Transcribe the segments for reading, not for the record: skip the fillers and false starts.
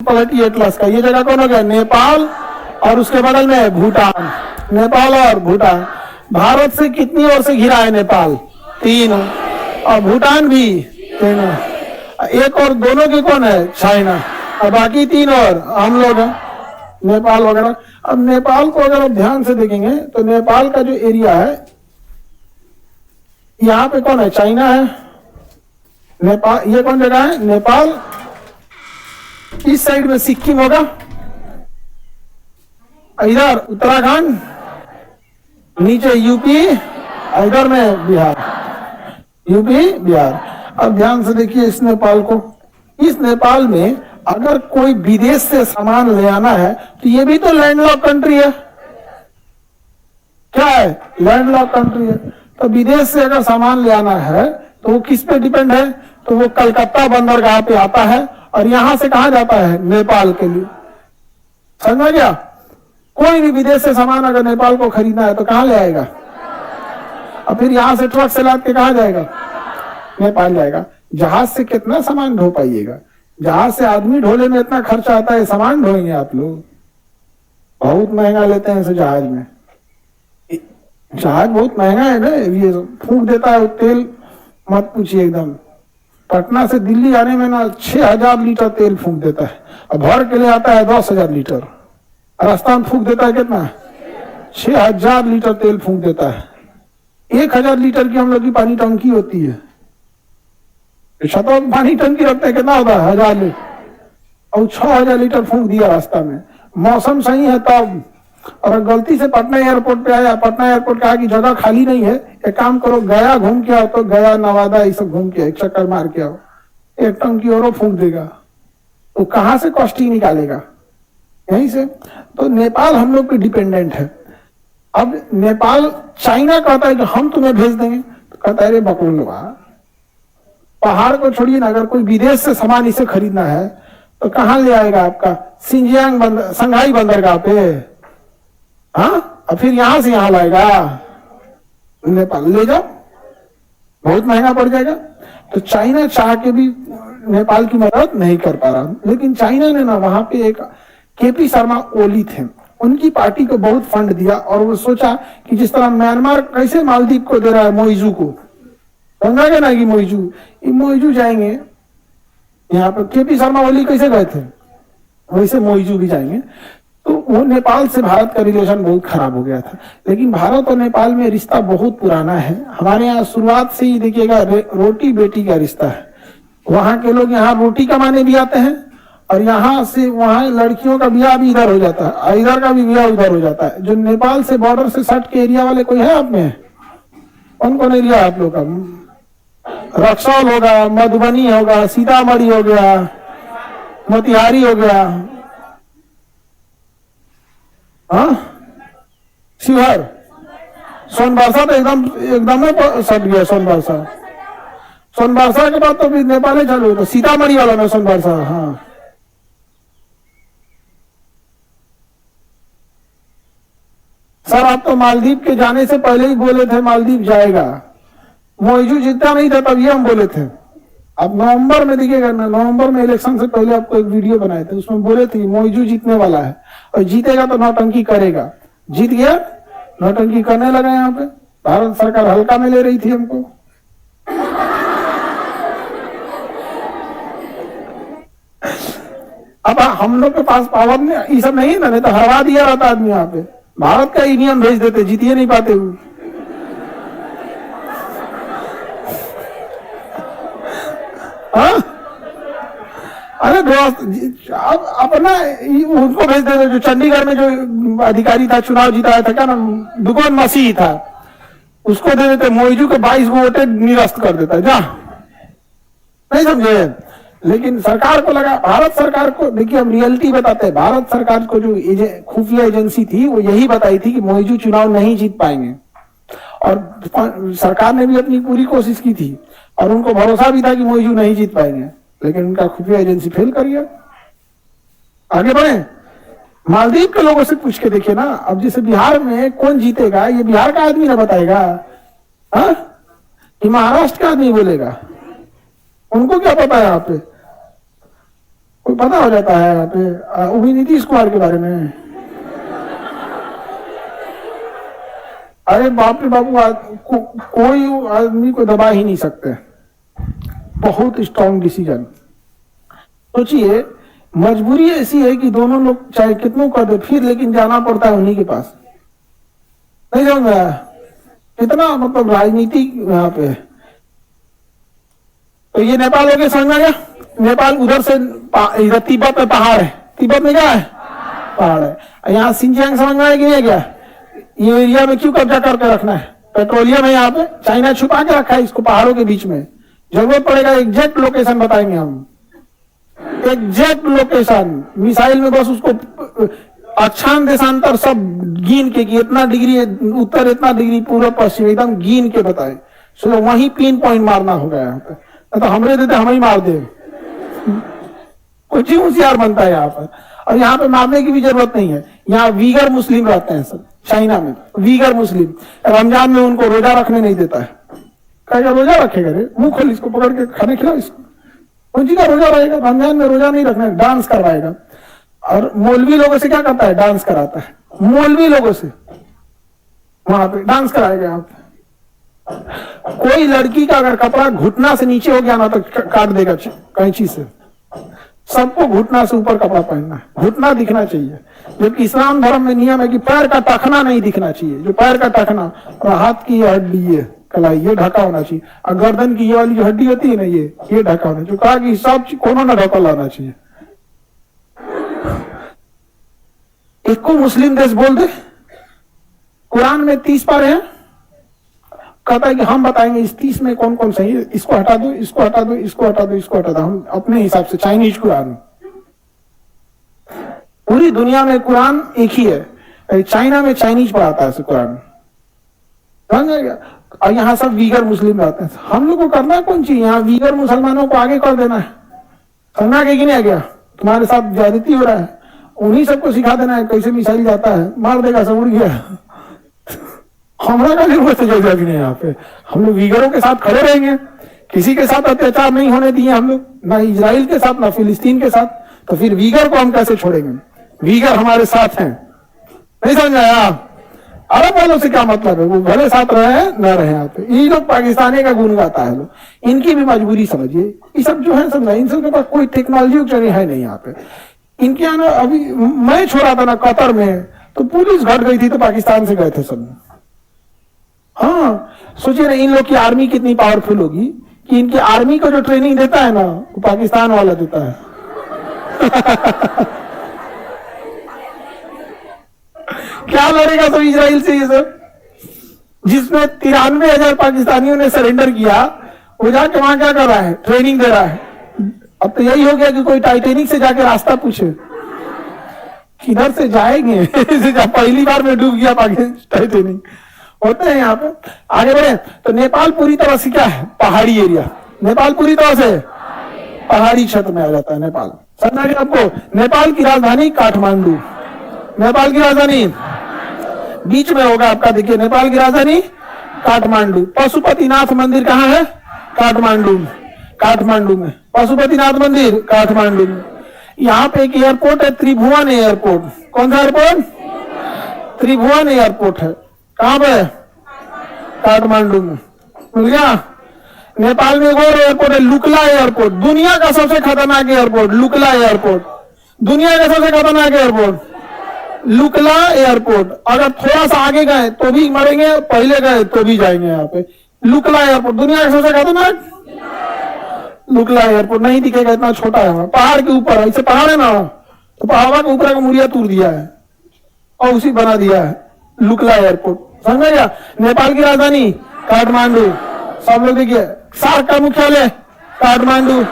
पलटी एटलस का। ये जगह कौन हो गया? नेपाल, और उसके बगल में भूटान। नेपाल और भूटान। भारत से कितनी ओर से घिरा है नेपाल? 3, और भूटान भी 3। एक और दोनों की कौन है? चाइना। और बाकी 3 और हम लोग हैं, नेपाल वगैरह। अब नेपाल को अगर आप ध्यान से देखेंगे तो नेपाल का जो एरिया है, यहाँ पे कौन है? चाइना है। नेपाल, ये कौन जगह है? नेपाल। इस साइड में सिक्किम होगा, इधर उत्तराखंड, नीचे यूपी, इधर में बिहार, यूपी बिहार। अब ध्यान से देखिए इस नेपाल को। इस नेपाल में अगर कोई विदेश से सामान ले आना है तो ये भी तो लैंडलॉक कंट्री है। क्या है? लैंडलॉक कंट्री है। तो विदेश से अगर सामान ले आना है तो वो किस पे डिपेंड है? तो वो कलकत्ता बंदरगाह पे आता है, और यहां से कहा जाता है? नेपाल के लिए। समझ गया? कोई भी विदेश से सामान अगर नेपाल को खरीदना है तो कहां ले आएगा? और फिर यहां से ट्रक से लाद के कहां जाएगा? नेपाल जाएगा। जहाज से कितना सामान ढो पाइएगा? जहाज से आदमी ढोले में इतना खर्चा आता है, सामान ढोएंगे आप लोग? बहुत महंगा लेते हैं इसे जहाज में। जहाज बहुत महंगा है ना, ये फूंक देता है तेल, मत पूछिए। एकदम पटना से दिल्ली आने में ना 6000 लीटर तेल फूंक देता है, और भर के लिए आता है 10,000 लीटर। रास्ता में फूंक देता है कितना? 6000 लीटर तेल फूंक देता है। 1000 लीटर की हम लोग की पानी टंकी होती है, छतों में पानी टंकी रखते हैं, कितना होता है? 1000 लीटर, और 6000 लीटर फूंक दिया रास्ता में। मौसम सही है तब। और गलती से पटना एयरपोर्ट पे आया, पटना एयरपोर्ट कहा कि जगह खाली नहीं है, एक काम करो गया घूम के आओ, तो गया नवादा ये सब घूम के एक चक्कर मार के आओ, एक टंकी और फूंक देगा। तो कहां से कॉस्टिंग निकालेगा? यहीं से। तो नेपाल हम लोग पे डिपेंडेंट है। अब नेपाल, चाइना कहता है कि हम तुम्हें भेज देंगे, तो कहता है रे बकुलवा, पहाड़ को छोड़िए ना, अगर कोई विदेश से सामान इसे खरीदना है तो कहां ले आएगा? आपका सिंजियांग बंदर, संघाई बंदरगाह पे। हाँ, और फिर यहां से यहां लाएगा? नेपाल ले जाओ, बहुत महंगा पड़ जाएगा। तो चाइना चाह के भी नेपाल की मदद नहीं कर पा रहा। लेकिन चाइना ने ना वहां पे एक केपी शर्मा ओली थे, उनकी पार्टी को बहुत फंड दिया, और वो सोचा कि जिस तरह म्यांमार कैसे मालदीव को दे रहा है मोइजू को, समझा गया ना कि मोइजू जाएंगे, यहाँ पर केपी शर्मा ओली कैसे गए थे, वैसे मोइजू भी जाएंगे। तो वो नेपाल से भारत का रिलेशन बहुत खराब हो गया था। लेकिन भारत और नेपाल में रिश्ता बहुत पुराना है। हमारे यहाँ शुरुआत से ही देखिएगा रोटी बेटी का रिश्ता है। वहां के लोग यहाँ रोटी कमाने भी आते हैं, और यहाँ से वहां लड़कियों का ब्याह भी इधर हो जाता है, इधर का भी ब्याह उधर हो जाता है। जो नेपाल से बॉर्डर से सट के एरिया वाले कोई है आप में? कौन कौन एरिया आप लोग का? रक्सौल होगा, मधुबनी होगा, सीतामढ़ी हो गया, मोतिहारी हो गया, हाँ, शिवहर, सोनबरसा तो एकदम सट गया। सोनबरसा के बाद तो भी नेपाल चालू, तो सीतामढ़ी वाला में सोनबरसा। हाँ, सर आप तो मालदीव के जाने से पहले ही बोले थे मालदीव जाएगा। मोइजू जीतता नहीं था तब ये हम बोले थे। अब नवंबर में देखिएगा ना, नवंबर में इलेक्शन से पहले आपको एक वीडियो बनाए थे, उसमें बोले थे मोइजू जीतने वाला है, और जीतेगा तो नौटंकी करेगा। जीत गया, नौटंकी करने लगा। यहाँ पे भारत सरकार हल्का में ले रही थी हमको। अब हम लोग के पास पावर में ये सब नहीं ना, नहीं तो हरवा दिया रहता आदमी। यहाँ पे भारत का ही नियम भेज देते, जीतिए नहीं पाते हुए। अरे दोस्त, अब अपना उनको भेज देते। जो चंडीगढ़ में जो अधिकारी था, चुनाव जीता था, क्या नाम, दुकान मसीह था, उसको दे देते। मोइजू के 22 वोटे निरस्त कर देता। जा, नहीं समझे? लेकिन सरकार को लगा, भारत सरकार को, देखिए हम रियलिटी बताते हैं, भारत सरकार को जो खुफिया एजेंसी थी वो यही बताई थी कि मोइजू चुनाव नहीं जीत पाएंगे, और सरकार ने भी अपनी पूरी कोशिश की थी, और उनको भरोसा भी था कि मोइजू नहीं जीत पाएंगे। लेकिन उनका खुफिया एजेंसी फेल कर गया। आगे बढ़े, मालदीव के लोगों से पूछ के देखिए ना। अब जैसे बिहार में कौन जीतेगा, ये बिहार का आदमी ना बताएगा, हाँ, कि महाराष्ट्र का आदमी बोलेगा? उनको क्या पता है यहाँ पे? कोई पता हो जाता है यहाँ पे, वो भी नीतीश कुमार के बारे में। अरे बाप रे बापू, कोई आदमी को दबा ही नहीं सकते। बहुत स्ट्रॉन्ग डिसीजन। सोचिए, मजबूरी ऐसी है कि दोनों लोग चाहे कितनों कर दे, फिर लेकिन जाना पड़ता है उन्हीं के पास। नहीं समझ में आया? कितना मतलब राजनीति यहाँ पे। तो ये नेपाल हो गया, समझ में आ गया? नेपाल उधर से इधर तिब्बत में पहाड़ है, तिब्बत में क्या है? पहाड़ है। यहाँ सिंजियांग समझ में आया कि नहीं? क्या ये एरिया में क्यों कब्जा करके रखना है? पेट्रोलियम है यहाँ पे, चाइना छुपा के रखा है इसको पहाड़ों के बीच में। जरूरत पड़ेगा एग्जैक्ट लोकेशन बताएंगे हम, एग्जैक्ट लोकेशन। मिसाइल में बस उसको अक्षांश देशांतर सब गिन के कि इतना डिग्री उत्तर, इतना डिग्री पूर्व पश्चिम, एकदम गिन के बताए। चलो वही पिन पॉइंट मारना होगा यहाँ पे, तो हमरे देते हम ही मार दे। कुछ ही होशियार बनता है यहाँ पर। और यहाँ पे मारने की भी जरूरत नहीं है। यहाँ वीगर मुस्लिम रहते हैं सब, चाइना में वीगर मुस्लिम। रमजान में उनको रोजा रखने नहीं देता है। कहेगा रोजा रखेगा रे, मुंह खोल, इसको पकड़ के खाने खिलाओ इसको। कौन सी का रोजा रहेगा? रमजान में रोजा नहीं रखना है, डांस करवाएगा। और मौलवी लोगों से क्या करता है? डांस कराता है। मौलवी लोगों से वहां पे डांस कराएगा। यहाँ पे कोई लड़की का अगर कपड़ा घुटना से नीचे हो गया ना तो काट देगा कैंची से। सबको घुटना से ऊपर कपड़ा पहनना है, घुटना दिखना चाहिए। जबकि इस्लाम धर्म में नियम है कि पैर का टखना नहीं दिखना चाहिए। जो पैर का टखना और हाथ की हड्डी है, कलाई, ये ढका होना चाहिए। और गर्दन की ये वाली जो हड्डी होती है ना, ये ढका होना चाहिए। कहा कि सब कोनो ना ढका लाना चाहिए। एक को मुस्लिम देश बोल दे। कुरान में 30 पारे हैं, कहता है कि हम बताएंगे इस 30 में कौन कौन सही है, इसको हटा दो, इसको हटा दो, इसको हटा दो, इसको हटा दो। हम अपने हिसाब से चाइनीज कुरान, पूरी दुनिया में कुरान एक ही है, चाइना में चाइनीज पढ़ाता है कुरान, समझ गया? और यहाँ सब वीगर मुस्लिम रहते हैं। हम लोग को करना कौन चीज? यहाँ वीगर मुसलमानों को आगे कर देना है। करना कि नहीं? आ गया तुम्हारे साथ ज्यादती हो रहा है, उन्हीं सबको सिखा देना है कैसे मिसाइल जाता है, मार देगा, सब उड़ गया। हमारा का जरूरत है भी नहीं। यहाँ पे हम लोग वीगरों के साथ खड़े रहेंगे, किसी के साथ अत्याचार नहीं होने दिए हम लोग, ना इजराइल के साथ ना फिलिस्तीन के साथ। तो फिर वीगर को हम कैसे छोड़ेंगे? वीगर हमारे साथ हैं। नहीं समझ आया? अरब वालों से क्या मतलब है? वो भले साथ रहे न रहे। यहाँ पे ये लोग पाकिस्तानी का गुण गाता है लोग, इनकी भी मजबूरी समझिए। ये सब जो है समझा, इन सब के पास कोई टेक्नोलॉजी है नहीं यहाँ पे। इनके यहाँ अभी मैं छोड़ा था ना कतर में, तो पुलिस घट गई थी तो पाकिस्तान से गए थे सब। हाँ, सोचिए ना इन लोग की आर्मी कितनी पावरफुल होगी कि इनकी आर्मी को जो ट्रेनिंग देता है ना, वो पाकिस्तान वाला देता है। क्या लड़ेगा सब इजराइल से? ये सब जिसमें 93,000 पाकिस्तानियों ने सरेंडर किया, वो जाके वहां क्या कर रहा है? ट्रेनिंग दे रहा है। अब तो यही हो गया कि कोई टाइटेनिक से जाके रास्ता पूछे किधर से जाएंगे। पहली बार में डूब गया पाकिस्तान टाइटेनिक। होते हैं यहाँ पे। आगे बढ़े तो नेपाल पूरी तरह से क्या है? पहाड़ी एरिया। नेपाल पूरी तरह से पहाड़ी क्षेत्र में आ जाता है नेपाल। समझना है आपको? नेपाल की राजधानी काठमांडू, नेपाल की राजधानी बीच में होगा आपका, देखिए नेपाल की राजधानी काठमांडू। पशुपतिनाथ मंदिर कहाँ है? काठमांडू। काठमांडू में पशुपतिनाथ मंदिर, काठमांडू में। यहाँ पे एक एयरपोर्ट है, त्रिभुवन एयरपोर्ट। कौन सा एयरपोर्ट? त्रिभुवन एयरपोर्ट है। कहाँ पे? काठमांडू में। मिल गया? नेपाल में एक और एयरपोर्ट है, लुकला एयरपोर्ट। दुनिया का सबसे खतरनाक एयरपोर्ट लुकला एयरपोर्ट। दुनिया का सबसे खतरनाक एयरपोर्ट लुकला एयरपोर्ट। अगर थोड़ा सा आगे गए तो भी मरेंगे, पहले गए तो भी जाएंगे। यहाँ पे लुकला एयरपोर्ट दुनिया का सबसे खतरनाक लुकला एयरपोर्ट। नहीं दिखेगा, इतना छोटा है, पहाड़ के ऊपर। ऐसे पहाड़ है ना, तो पहाड़ के ऊपर का मुड़िया तोड़ दिया है और उसी बना दिया है लुकला एयरपोर्ट। समझ गया? नेपाल की राजधानी काठमांडू। सब लोग देखिए, सार्क का मुख्यालय काठमांडू,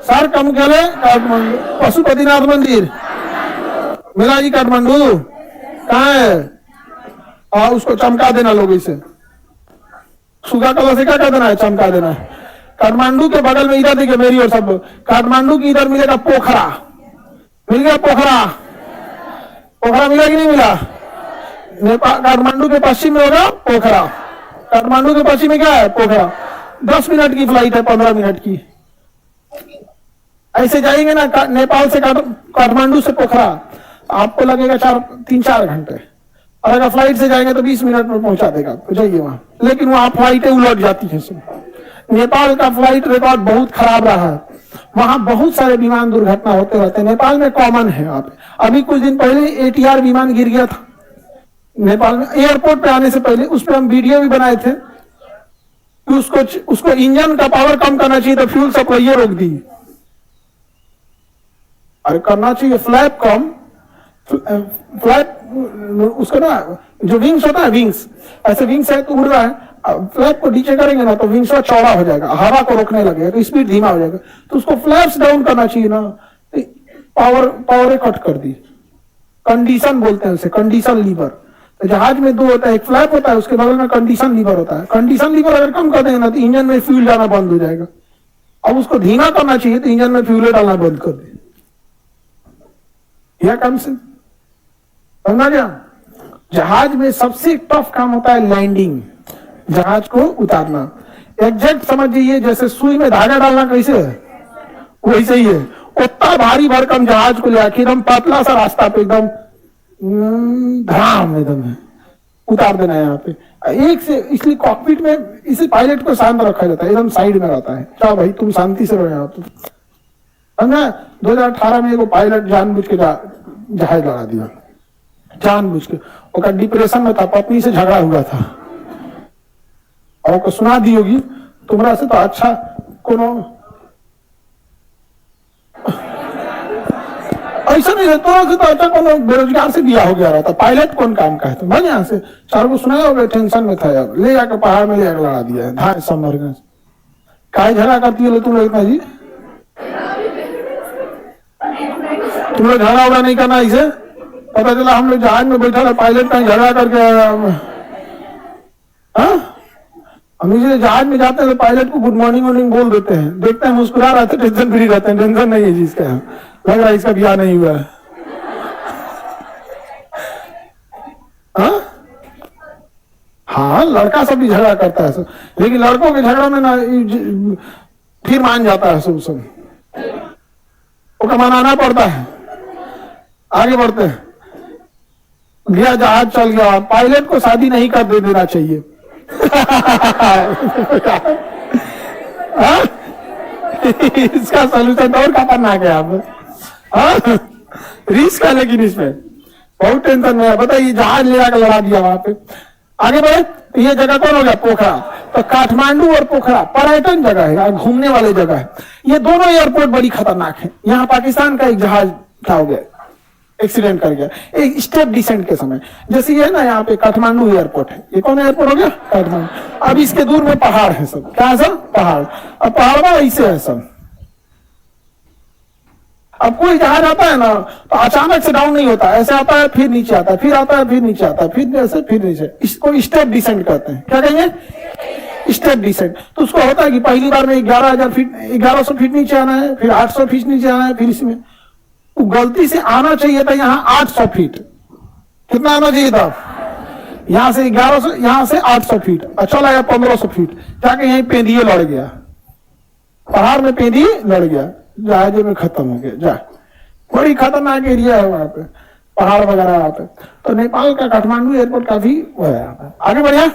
सार्क का मुख्यालय काठमांडू। पशुपतिनाथ मंदिर मिला जी काठमांडू। कहाँ है? उसको चमका देना लोग, इसे सुगा कलर से क्या कर देना है? चमका देना है। काठमांडू के बगल में इधर देखिए मेरी और सब, काठमांडू की इधर मिलेगा पोखरा। मिल गया पोखरा? पोखरा मिला कि नहीं मिला? नेपाल काठमांडू के पश्चिम में होगा पोखरा। काठमांडू के पश्चिम में क्या है? पोखरा। 10 मिनट की फ्लाइट है, 15 मिनट की। ऐसे जाएंगे ना नेपाल से काठमांडू से पोखरा, आपको लगेगा 3-4 घंटे, और अगर फ्लाइट से जाएंगे तो 20 मिनट में पहुंचा देगा आपको, जाइए वहां। लेकिन वहां फ्लाइटें उलट जाती हैं सब। नेपाल का फ्लाइट रिकॉर्ड बहुत खराब रहा है, वहां बहुत सारे विमान दुर्घटना होते रहते हैं। नेपाल में कॉमन है। आप अभी कुछ दिन पहले ATR विमान गिर गया था नेपाल में, एयरपोर्ट पे आने से पहले। उस पर हम वीडियो भी बनाए थे कि उसको इंजन का पावर कम करना चाहिए तो फ्यूल सप्लाई रोक दी। अरे करना चाहिए फ्लैप कम, फ्लैप उसका ना जो विंग्स होता है, विंग्स ऐसे विंग्स है तो उड़ रहा है, फ्लैप को नीचे करेंगे ना तो विंग्स चौड़ा हो जाएगा, हवा को रोकने लगेगा तो स्पीड धीमा हो जाएगा। तो उसको फ्लैप्स डाउन करना चाहिए ना, पावर कट कर दी। कंडीशन बोलते हैं उसे, कंडीशन लीवर। तो जहाज में दो होता है, एक फ्लैप होता है, उसके बगल में कंडीशन लीवर होता है। कंडीशन लीवर अगर कम कर देंगे ना तो इंजन में फ्यूल जाना बंद हो जाएगा। अब उसको धीमा करना चाहिए तो इंजन में फ्यूल डालना बंद कर दे। यह काम से समझा गया। जहाज में सबसे टफ काम होता है लैंडिंग, जहाज को उतारना। एग्जैक्ट समझिए जैसे सुई में धागा डालना कैसे है, वैसे ही है। उतना भारी भरकम जहाज को लेकर एकदम पतला सा रास्ता पे एकदम धड़ाम एकदम उतार देना है यहाँ पे एक से। इसलिए कॉकपिट में इसे पायलट को शांत रखा जाता है, एकदम साइड में रहता है। चलो भाई तुम शांति से रहो यहाँ पे। 2018 में एगो पायलट जानबूझ के जहाज लगा दिया, जानबूझ के। उसका डिप्रेशन में था, पत्नी से झगड़ा हुआ था, और को सुना दी होगी तुम्हारा से तो अच्छा कोनो ऐसा नहीं रहता से तो अच्छा कोनो बेरोजगार से दिया हो गया रहता। पायलट कौन काम का है? तो भाई यहाँ से 4 को सुनाया होगा, टेंशन में था यार, ले जाकर पहाड़ में ले जाकर लगा दिया है। धार समर काय झगड़ा करती है तुम लोग इतना जी? तुम लोग झगड़ा उड़ा नहीं करना इसे। पता चला हम लोग जहाज में बैठा था, पायलट कहीं झगड़ा करके हम इसे जहाज में जाते हैं तो पायलट को गुड मॉर्निंग मॉर्निंग बोल देते हैं, देखते हैं मुस्कुरा रहे थे, टेंशन फ्री रहते हैं। टेंशन नहीं है जी इसका, लग रहा है इसका ब्याह नहीं हुआ है। हाँ लड़का सब भी झगड़ा करता है सब, लेकिन लड़कों के झगड़ा में ना फिर मान जाता है सब वो मनाना पड़ता है। आगे बढ़ते हैं। गया जहाज चल गया, पायलट को शादी नहीं कर देना चाहिए। इसका सोल्यूशन और खतरनाक है। आप रिस्क है, लेकिन इसमें बहुत टेंशन में है। बताइए जहाज ले जाकर लड़ा दिया वहां पे। आगे बढ़े। ये जगह कौन हो गया? पोखरा। तो काठमांडू और पोखरा पर्यटन जगह है, घूमने वाले जगह है। ये दोनों एयरपोर्ट बड़ी खतरनाक है। यहाँ पाकिस्तान का एक जहाज क्या हो गया, एक्सीडेंट कर गया एक स्टेप डिसेंट के समय। जैसे ये है ना, यहाँ पे काठमांडू एयरपोर्ट है। ये कौन एयरपोर्ट हो गया? काठमांडू। अब इसके दूर में पहाड़ है सब। क्या है सब? पहाड़। अब पहाड़ में ऐसे है सब। अब कोई जहाज आता है ना तो अचानक से डाउन नहीं होता, ऐसे आता है फिर नीचे आता है, फिर आता है फिर नीचे आता है, फिर ऐसे फिर नीचे। इसको स्टेप डिसेंट कहते हैं। क्या कहेंगे? Step descent. तो उसको होता है कि पहली बार में 11,000 फीट 1100 फीट नीचे आना है, फिर 800 फीट नीचे आना है, फिर इसमें गलती से आना चाहिए था यहाँ 800 फीट। कितना आना चाहिए था? यहाँ से 1100, यहाँ से 800 फीट। अच्छा लगा 1500 फीट जाके यहीं पेंदिए लड़ गया, पहाड़ में पेंदिए लड़ गया, जहाज में खत्म हो गया। जा बड़ी खतरनाक एरिया है वहां पे, पहाड़ वगैरह वहां पे। तो नेपाल का काठमांडू एयरपोर्ट काफी आगे बढ़िया।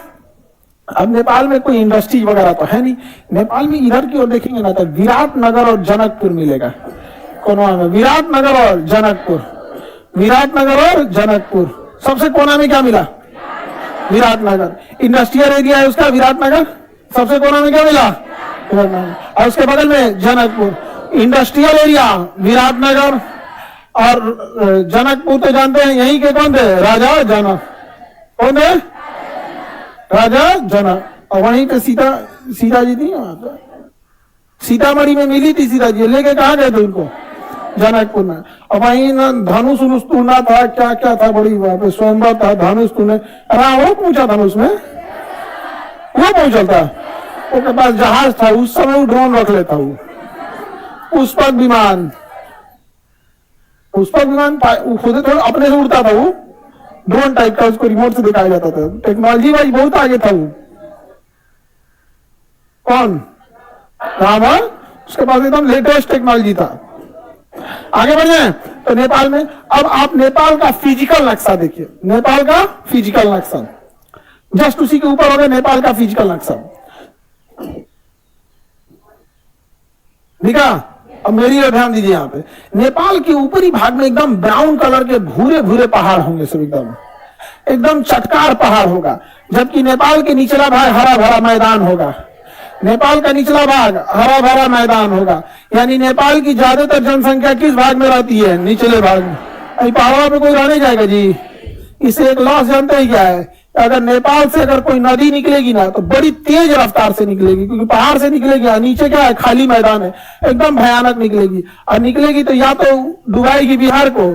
अब नेपाल में कोई इंडस्ट्री वगैरह तो है नहीं। नेपाल में इधर की ओर देखेंगे ना तो विराटनगर और जनकपुर मिलेगा। कोना में विराटनगर और जनकपुर, विराटनगर और जनकपुर। सबसे कोना में क्या मिला? विराटनगर। इंडस्ट्रियल एरिया है उसका विराटनगर। सबसे कोना में क्या मिला? और उसके बगल में जनकपुर। इंडस्ट्रियल एरिया विराटनगर और जनकपुर तो जानते हैं यहीं के कौन थे? राजा जनक। कौन थे? राजा जनक। और वहीं पे सीता जी थी। सीतामढ़ी में मिली थी सीता जी, लेके कहा गए थे उनको? जनकपुर में। और वहीं ना धनुष टूना था, क्या क्या था, बड़ी वहां पे स्वयंवर था, धनुष टूने। वो पूछा धनुष में वो पहुंचता उसके पास जहाज था उस समय, वो ड्रोन रख लेता हूँ। पुष्पक विमान खुद थोड़ा अपने से उड़ता था, वो ड्रोन टाइप का, उसको रिमोट से दिखाया जाता था। टेक्नोलॉजी भाई बहुत आगे था वो। कौन? रावण। उसके पास एकदम लेटेस्ट टेक्नोलॉजी था। आगे बढ़ जाए तो नेपाल में, अब आप नेपाल का फिजिकल नक्शा देखिए, नेपाल का फिजिकल नक्शा, जस्ट उसी के ऊपर हो गया नेपाल का फिजिकल नक्शा, दिखा। अब मेरी ओर ध्यान दीजिए, यहाँ पे नेपाल के ऊपरी भाग में एकदम ब्राउन कलर के भूरे भूरे पहाड़ होंगे, सब एकदम एकदम चटकार पहाड़ होगा, जबकि नेपाल के निचला भाग हरा भरा मैदान होगा। नेपाल का निचला भाग हरा भरा मैदान होगा, यानी नेपाल की ज्यादातर जनसंख्या किस भाग में रहती है? निचले भाग में। अभी पहाड़ों पे कोई रहने जाएगा जी? इससे एक लॉस जानते ही क्या है? अगर नेपाल से अगर कोई नदी निकलेगी ना तो बड़ी तेज रफ्तार से निकलेगी, क्योंकि पहाड़ से निकलेगी, नीचे क्या है? खाली मैदान है, एकदम भयानक निकलेगी। और निकलेगी तो या तो डुबाएगी बिहार को,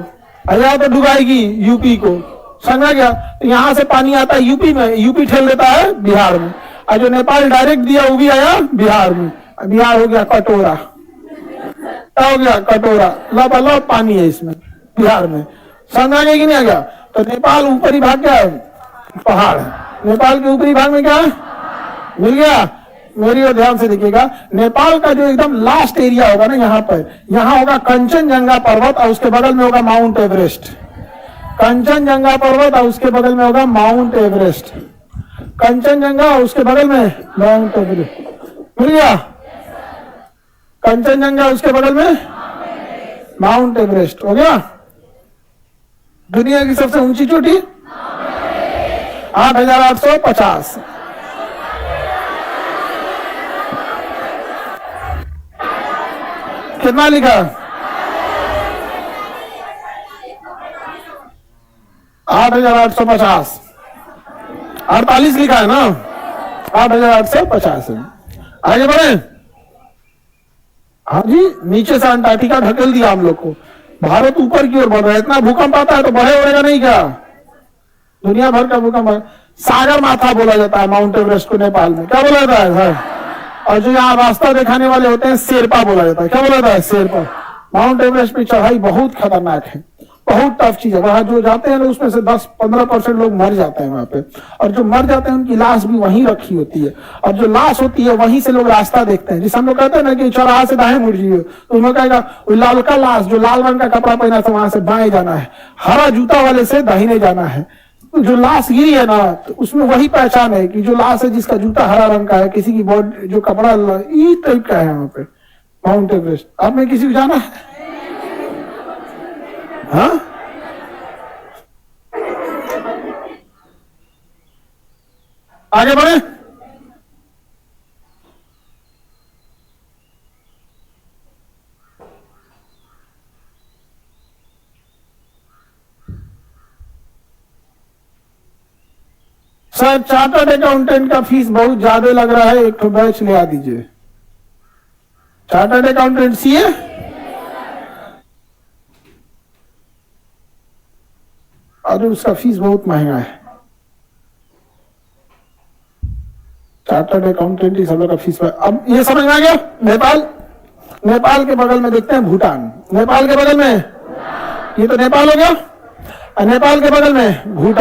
या तो डुबाएगी यूपी को, समझा गया? तो यहाँ से पानी आता है यूपी में, यूपी ठेल देता है बिहार में, और जो नेपाल डायरेक्ट दिया वो भी आया बिहार में। बिहार हो गया कटोरा, क्या हो गया? कटोरा, लबालब पानी है इसमें बिहार में, समझा गया कि नहीं आ गया? तो नेपाल ऊपरी भाग क्या है? पहाड़ है। नेपाल के ऊपरी भाग में क्या है? मिल गया? मेरी ओर ध्यान से देखिएगा, नेपाल का जो एकदम लास्ट एरिया होगा ना, यहाँ पर, यहाँ होगा कंचनजंगा पर्वत, और उसके बगल में होगा माउंट एवरेस्ट। कंचनजंगा पर्वत और उसके बगल में होगा माउंट एवरेस्ट, कंचनजंगा और उसके बगल में माउंट एवरेस्ट। मिल गया? कंचनजंगा उसके बगल में माउंट एवरेस्ट, हो गया? दुनिया की सबसे ऊंची चोटी 8,850। कितना लिखा? 8,850। 48 लिखा है ना? 8,850 है। आगे बढ़े। हाँ जी, नीचे से अंटार्कटिका ढकेल दिया हम लोग को, भारत ऊपर की ओर बढ़ रहा है। इतना भूकंप आता है तो बढ़े उड़ेगा नहीं क्या? दुनिया भर का भूकंप। सागर माथा बोला जाता है माउंट एवरेस्ट को नेपाल में, क्या बोला जाता है? और जो यहाँ रास्ता दिखाने वाले होते हैं शेरपा बोला जाता है, क्या बोला जाता है? शेरपा। माउंट एवरेस्ट पे चढ़ाई बहुत खतरनाक है, बहुत टफ चीज है। वहां जो जाते हैं ना उसमें से 10-15% लोग मर जाते हैं वहां पे, और जो मर जाते हैं उनकी लाश भी वहीं रखी होती है, और जो लाश होती है वहीं से लोग रास्ता देखते हैं। जिसे हम लोग कहते हैं ना कि चौराहा से दाएं मुड़ जाइए, तो उन्होंने कहेगा वो लालका लाश जो लाल रंग का कपड़ा पहना था वहां से बाएं जाना है, हरा जूता वाले से दाहिने जाना है। जो लाश गिरी है ना तो उसमें वही पहचान है कि जो लाश है जिसका जूता हरा रंग का है, किसी की बॉडी जो कपड़ा इस टाइप का है वहां पे माउंट एवरेस्ट। आप में किसी को जाना है? हाँ, आगे बढ़े। सर चार्टर्ड अकाउंटेंट का फीस बहुत ज्यादा लग रहा है, एक तो बैच ले आ दीजिए। चार्टर्ड अकाउंटेंट सीए, अरे उसका फीस बहुत महंगा है। चार्टर्ड अकाउंटेंट ही सब का फीस। अब ये समझ में आ गया? नेपाल, नेपाल के बगल में देखते हैं भूटान, नेपाल के बगल में ये तो नेपाल हो गया, नेपाल के बगल में भूटान।